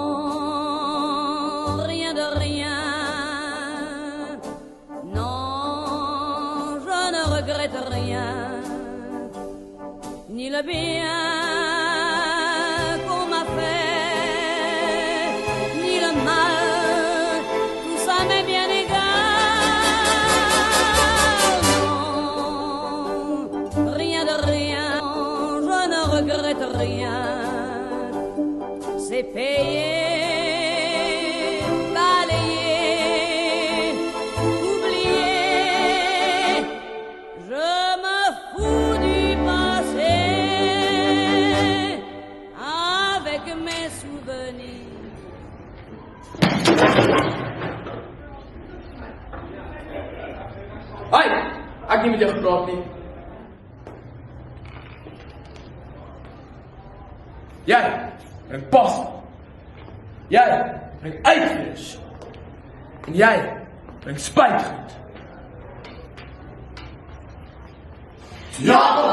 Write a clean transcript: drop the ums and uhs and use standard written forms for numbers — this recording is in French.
Non, rien de rien. Non, je ne regrette rien. Ni le bien qu'on m'a fait, ni le mal, tout ça m'est bien égal. Non, rien de rien, je ne regrette rien. C'est payé, balayé, oublié. Je me fous du passé avec mes souvenirs. Hoi, ik niet met je gepraat niet. Jij bent pas. Jij bent uitvis. En jij bent spijtgoed. Ja!